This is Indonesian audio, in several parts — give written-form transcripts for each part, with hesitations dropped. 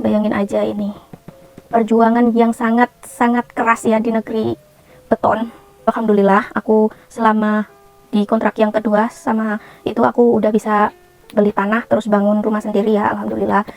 bayangin aja ini perjuangan yang sangat keras ya di negeri beton. Alhamdulillah aku selama di kontrak yang kedua sama itu aku udah bisa beli tanah terus bangun rumah sendiri ya, alhamdulillah.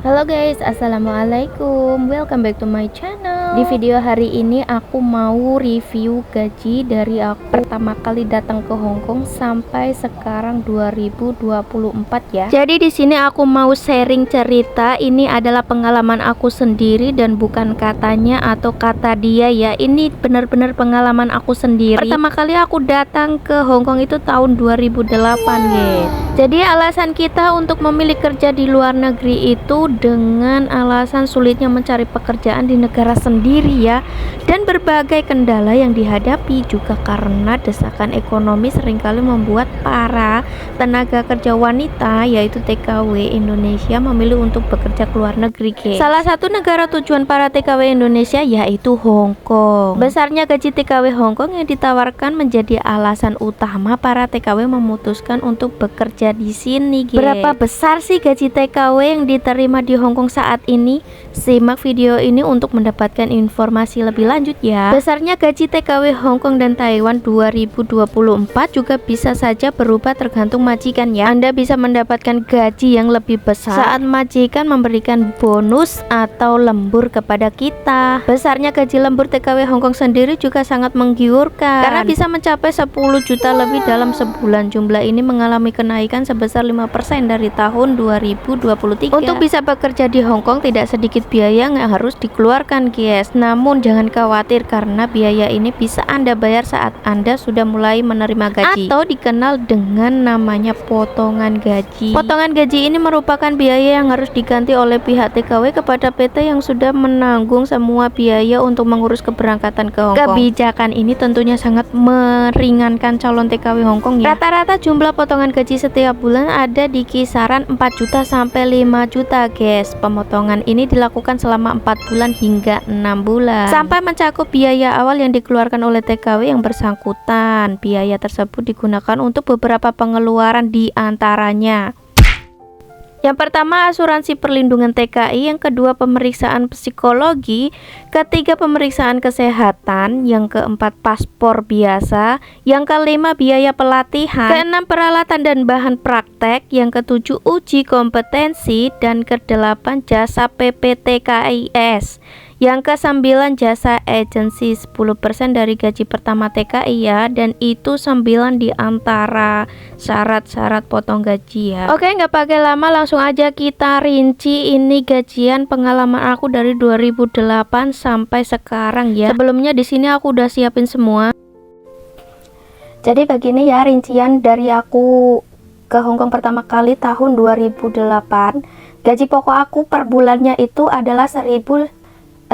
Halo guys, assalamualaikum, welcome back to my channel. Di video hari ini aku mau review gaji dari aku pertama kali datang ke Hongkong sampai sekarang 2024 ya. Jadi di sini aku mau sharing cerita, ini adalah pengalaman aku sendiri dan bukan katanya atau kata dia ya. Ini benar-benar pengalaman aku sendiri. Pertama kali aku datang ke Hongkong itu tahun 2008 guys. Jadi alasan kita untuk memilih kerja di luar negeri itu dengan alasan sulitnya mencari pekerjaan di negara sendiri ya, dan berbagai kendala yang dihadapi, juga karena desakan ekonomi seringkali membuat para tenaga kerja wanita yaitu TKW Indonesia memilih untuk bekerja ke luar negeri guys. Salah satu negara tujuan para TKW Indonesia yaitu Hongkong. Besarnya gaji TKW Hongkong yang ditawarkan menjadi alasan utama para TKW memutuskan untuk bekerja di sini guys. Berapa besar sih gaji TKW yang diterima di Hongkong saat ini? Simak video ini untuk mendapatkan informasi lebih lanjut ya. Besarnya gaji TKW Hongkong dan Taiwan 2024 juga bisa saja berubah tergantung majikan ya. Anda bisa mendapatkan gaji yang lebih besar saat majikan memberikan bonus atau lembur kepada kita. Besarnya gaji lembur TKW Hongkong sendiri juga sangat menggiurkan karena bisa mencapai 10 juta lebih dalam sebulan. Jumlah ini mengalami kenaikan sebesar 5% dari tahun 2023. Untuk bisa bekerja di Hongkong tidak sedikit biaya yang harus dikeluarkan guys. Namun jangan khawatir karena biaya ini bisa Anda bayar saat Anda sudah mulai menerima gaji atau dikenal dengan namanya potongan gaji. Potongan gaji ini merupakan biaya yang harus diganti oleh pihak TKW kepada PT yang sudah menanggung semua biaya untuk mengurus keberangkatan ke Hongkong. Kebijakan ini tentunya sangat meringankan calon TKW Hongkong ya. Rata-rata jumlah potongan gaji setiap bulan ada di kisaran 4 juta sampai 5 juta guys. Pemotongan ini dilakukan selama 4 bulan hingga 6 bulan sampai mencakup biaya awal yang dikeluarkan oleh TKW yang bersangkutan. Biaya tersebut digunakan untuk beberapa pengeluaran di antaranya. Yang pertama asuransi perlindungan TKI, yang kedua pemeriksaan psikologi, ketiga pemeriksaan kesehatan, yang keempat paspor biasa, yang kelima biaya pelatihan, keenam peralatan dan bahan praktek, yang ketujuh uji kompetensi, dan kedelapan jasa PPTKIS. Yang ke-9 jasa agensi 10% dari gaji pertama TKI ya, dan itu 9 di antara syarat-syarat potong gaji ya. Oke, nggak pakai lama langsung aja kita rinci ini gajian pengalaman aku dari 2008 sampai sekarang ya. Sebelumnya di sini aku udah siapin semua. Jadi begini ya rincian dari aku ke Hongkong pertama kali tahun 2008. Gaji pokok aku per bulannya itu adalah 1.800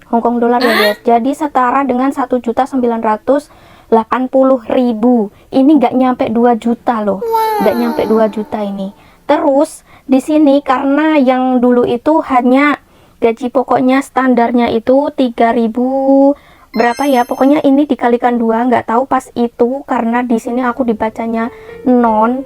Hongkong dolar ya guys. Jadi setara dengan 1.980.000. Ini nggak nyampe 2 juta loh. Nggak nyampe 2 juta ini. Terus di sini karena yang dulu itu hanya gaji pokoknya standarnya itu 3.000 berapa ya, pokoknya ini dikalikan 2, nggak tahu pas itu karena di sini aku dibacanya non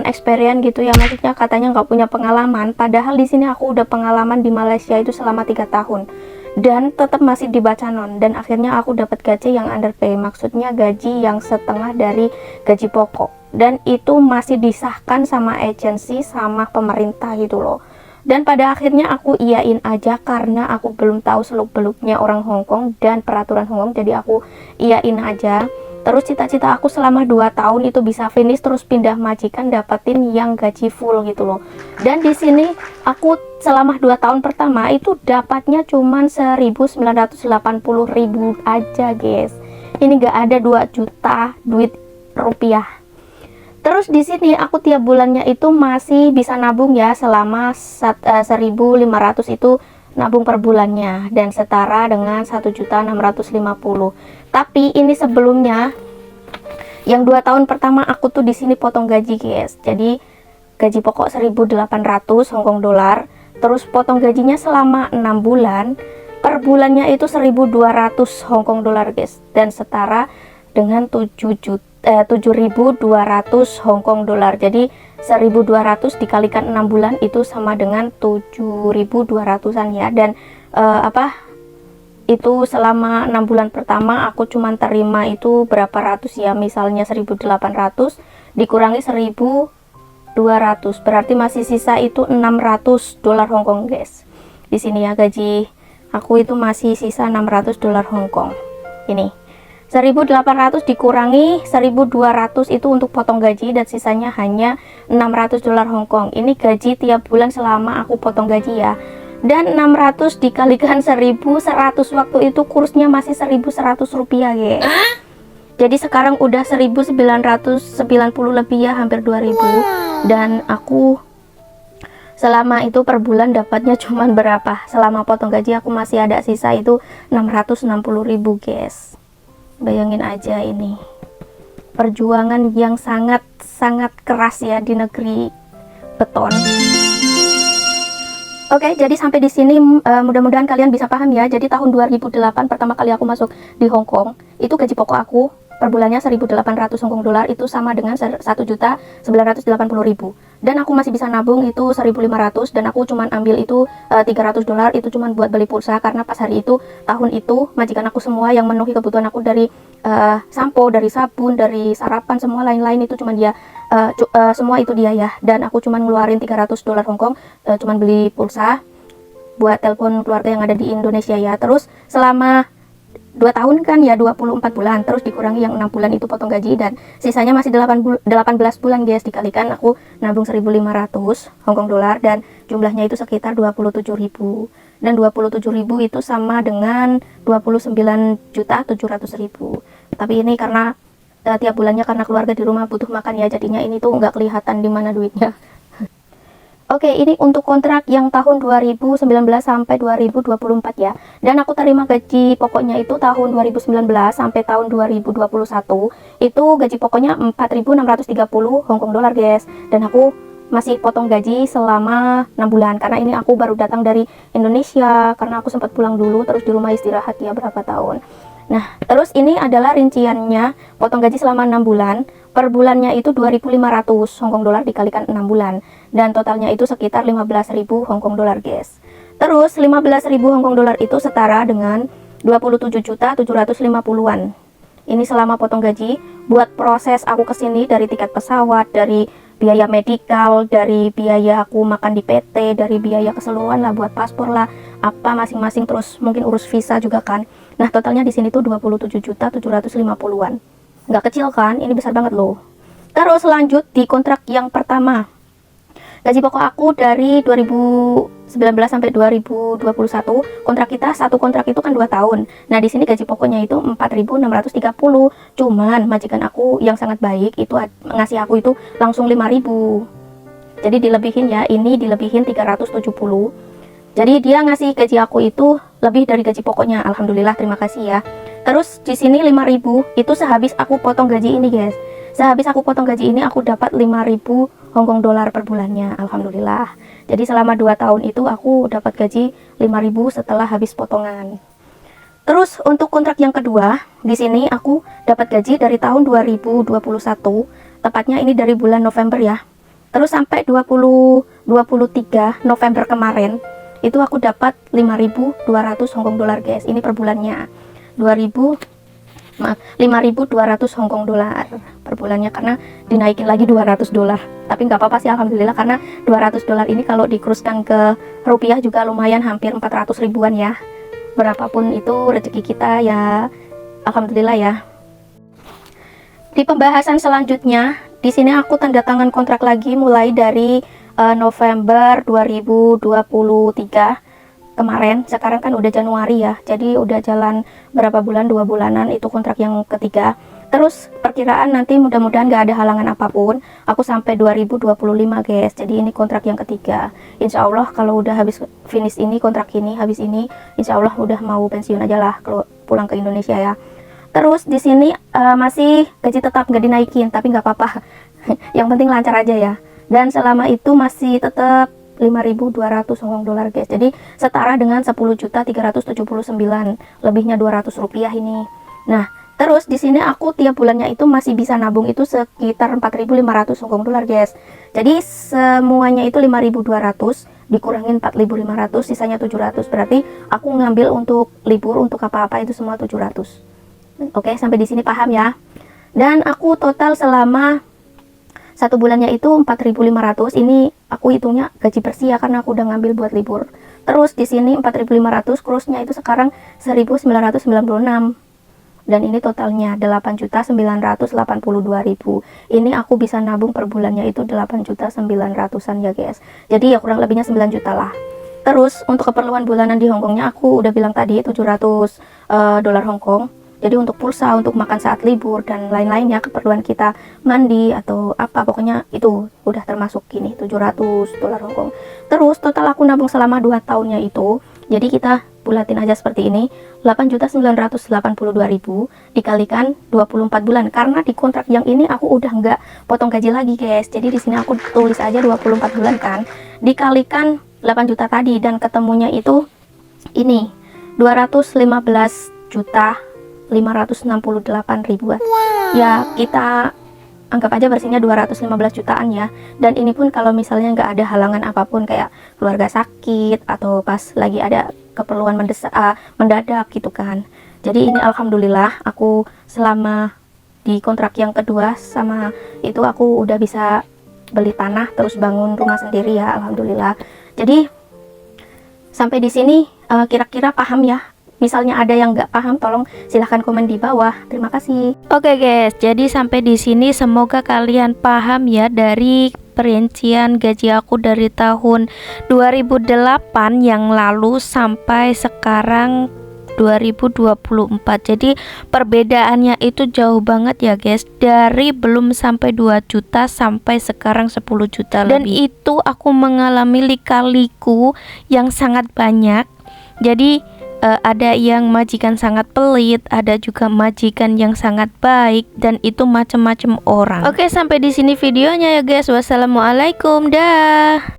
experience gitu ya, maksudnya katanya nggak punya pengalaman, padahal di sini aku udah pengalaman di Malaysia itu selama 3 tahun dan tetap masih dibaca non, dan akhirnya aku dapat gaji yang underpay, maksudnya gaji yang setengah dari gaji pokok, dan itu masih disahkan sama agensi sama pemerintah gitu loh. Dan pada akhirnya aku iyain aja karena aku belum tahu seluk-beluknya orang Hongkong dan peraturan Hongkong, jadi aku iyain aja. Terus cita-cita aku selama 2 tahun itu bisa finish terus pindah majikan dapatin yang gaji full gitu loh. Dan di sini aku selama 2 tahun pertama itu dapatnya cuman 1.980.000 aja guys. Ini gak ada 2 juta duit rupiah. Terus di sini aku tiap bulannya itu masih bisa nabung ya, selama 1.500 itu nabung per bulannya dan setara dengan 1.650.000. Tapi ini sebelumnya yang 2 tahun pertama aku tuh di sini potong gaji guys. Jadi gaji pokok 1.800 Hong Kong dolar, terus potong gajinya selama 6 bulan, per bulannya itu 1.200 Hong Kong dolar guys, dan setara dengan 7.200 Hong Kong dolar. Jadi 1.200 dikalikan 6 bulan itu sama dengan 7.200-an ya. Dan itu selama 6 bulan pertama aku cuman terima itu berapa ratus ya, misalnya 1.800 dikurangi 1.200 berarti masih sisa itu 600 dolar Hong Kong guys. Di sini ya, gaji aku itu masih sisa 600 dolar Hong Kong. Ini 1.800 dikurangi 1.200 itu untuk potong gaji, dan sisanya hanya 600 dolar Hong Kong. Ini gaji tiap bulan selama aku potong gaji ya. Dan 600 dikalikan 1.100 waktu itu kursnya masih 1.100 rupiah ya. Jadi sekarang udah 1.990 lebih ya, hampir 2.000. Dan aku selama itu per bulan dapatnya cuman berapa? Selama potong gaji aku masih ada sisa itu 660.000 guys. Bayangin aja, ini perjuangan yang sangat keras ya di negeri beton. Oke, jadi sampai di sini mudah-mudahan kalian bisa paham ya. Jadi tahun 2008 pertama kali aku masuk di Hong Kong, itu gaji pokok aku per bulannya 1.800 Hong Kong dolar, itu sama dengan 1.980.000. Dan aku masih bisa nabung itu 1.500, dan aku cuman ambil itu 300 dolar itu cuman buat beli pulsa, karena pas hari itu tahun itu majikan aku semua yang memenuhi kebutuhan aku, dari sampo, dari sabun, dari sarapan, semua lain-lain itu cuman dia, semua itu dia ya. Dan aku cuman ngeluarin 300 dolar Hong Kong, cuman beli pulsa buat telepon keluarga yang ada di Indonesia ya. Terus selama 2 tahun kan ya, 24 bulan, terus dikurangi yang 6 bulan itu potong gaji, dan sisanya masih 18 bulan guys. Dikalikan aku nabung 1.500 Hong Kong dolar, dan jumlahnya itu sekitar 27.000. Dan 27.000 itu sama dengan 29.700.000. Tapi ini karena tiap bulannya, karena keluarga di rumah butuh makan ya, jadinya ini tuh nggak kelihatan di mana duitnya. Oke, ini untuk kontrak yang tahun 2019 sampai 2024 ya. Dan aku terima gaji pokoknya itu tahun 2019 sampai tahun 2021. Itu gaji pokoknya 4.630 Hong Kong dolar guys. Dan aku masih potong gaji selama 6 bulan. Karena ini aku baru datang dari Indonesia. Karena aku sempat pulang dulu, terus di rumah istirahat ya berapa tahun. Nah, terus ini adalah rinciannya potong gaji selama 6 bulan. Per bulannya itu 2.500 Hong Kong dolar dikalikan 6 bulan. Dan totalnya itu sekitar 15.000 Hong Kong dolar guys. Terus 15.000 Hong Kong dolar itu setara dengan 27.750.000-an. Ini selama potong gaji. Buat proses aku kesini, dari tiket pesawat, dari biaya medikal, dari biaya aku makan di PT, dari biaya keseluruhan lah, buat paspor lah, apa masing-masing, terus mungkin urus visa juga kan. Nah, totalnya di sini tuh 27.750.000-an. Nggak kecil kan, ini besar banget loh. Terus lanjut di kontrak yang pertama, gaji pokok aku dari 2019 sampai 2021, kontrak kita satu kontrak itu kan 2 tahun. Nah, di sini gaji pokoknya itu 4.630. Cuman majikan aku yang sangat baik itu ngasih aku itu langsung 5.000. Jadi dilebihin ya, ini dilebihin 370. Jadi dia ngasih gaji aku itu lebih dari gaji pokoknya. Alhamdulillah, terima kasih ya. Terus di sini 5.000 itu sehabis aku potong gaji ini guys. Sehabis aku potong gaji ini aku dapat 5.000 Hong Kong dolar per bulannya. Alhamdulillah. Jadi selama 2 tahun itu aku dapat gaji 5.000 setelah habis potongan. Terus untuk kontrak yang kedua, di sini aku dapat gaji dari tahun 2021. Tepatnya ini dari bulan November ya. Terus sampai 2023 November kemarin itu aku dapat 5.200 Hong Kong dolar guys. Ini per bulannya. 5.200 Hong Kong dolar per bulannya, karena dinaikin lagi 200 dolar. Tapi nggak apa-apa sih, alhamdulillah, karena 200 dolar ini kalau dikuruskan ke rupiah juga lumayan, hampir 400 ribuan ya. Berapapun itu rezeki kita ya, alhamdulillah ya. Di pembahasan selanjutnya, di sini aku tanda tangan kontrak lagi mulai dari November 2023 kemarin. Sekarang kan udah Januari ya, jadi udah jalan berapa bulan, 2 bulanan, itu kontrak yang ketiga. Terus perkiraan nanti mudah-mudahan gak ada halangan apapun, aku sampai 2025 guys. Jadi ini kontrak yang ketiga. Insya Allah kalau udah habis finish ini, kontrak ini habis ini, insya Allah udah mau pensiun aja lah, kalau pulang ke Indonesia ya. Terus di sini masih gaji tetap nggak dinaikin, tapi nggak apa-apa. Yang penting lancar aja ya. dan selama itu masih tetap 5.200 Hong Kong dolar guys. Jadi setara dengan 10.379, lebihnya 200 rupiah ini. Nah, terus di sini aku tiap bulannya itu masih bisa nabung itu sekitar 4.500 Hong Kong dolar guys. Jadi semuanya itu 5.200 dikurangin 4.500, sisanya 700. Berarti aku ngambil untuk libur, untuk apa-apa itu semua 700. Oke, sampai di sini paham ya. Dan aku total selama 1 bulannya itu 4.500. Ini aku hitungnya gaji bersih ya, karena aku udah ngambil buat libur. Terus di sini 4.500, crossnya itu sekarang 1.996. Dan ini totalnya 8.982.000. Ini aku bisa nabung per bulannya itu 8.900-an ya guys. Jadi ya kurang lebihnya 9 juta lah. Terus untuk keperluan bulanan di Hongkongnya aku udah bilang tadi 700 dolar Hongkong. Jadi untuk pulsa, untuk makan saat libur dan lain-lainnya, keperluan kita mandi atau apa, pokoknya itu udah termasuk gini 700 dolar Hongkong. Terus total aku nabung selama 2 tahunnya itu, jadi kita bulatin aja seperti ini, 8.982.000 dikalikan 24 bulan, karena di kontrak yang ini aku udah nggak potong gaji lagi guys. Jadi di sini aku tulis aja 24 bulan kan, dikalikan 8 juta tadi, dan ketemunya itu ini 215.568.000. Ya kita anggap aja bersihnya 215 jutaan ya. Dan ini pun kalau misalnya nggak ada halangan apapun, kayak keluarga sakit atau pas lagi ada keperluan mendadak gitu kan. Jadi ini alhamdulillah aku selama di kontrak yang kedua sama itu aku udah bisa beli tanah terus bangun rumah sendiri ya, alhamdulillah. Jadi sampai di sini kira-kira paham ya? Misalnya ada yang nggak paham, tolong silahkan komen di bawah. Terima kasih. Oke guys, jadi sampai di sini semoga kalian paham ya dari perincian gaji aku dari tahun 2008 yang lalu sampai sekarang 2024. Jadi perbedaannya itu jauh banget ya guys, dari belum sampai 2 juta sampai sekarang 10 juta lebih. Dan itu aku mengalami lika-liku yang sangat banyak. Jadi ada yang majikan sangat pelit, ada juga majikan yang sangat baik, dan itu macam-macam orang. Oke, sampai di sini videonya ya guys. Wassalamualaikum, dah.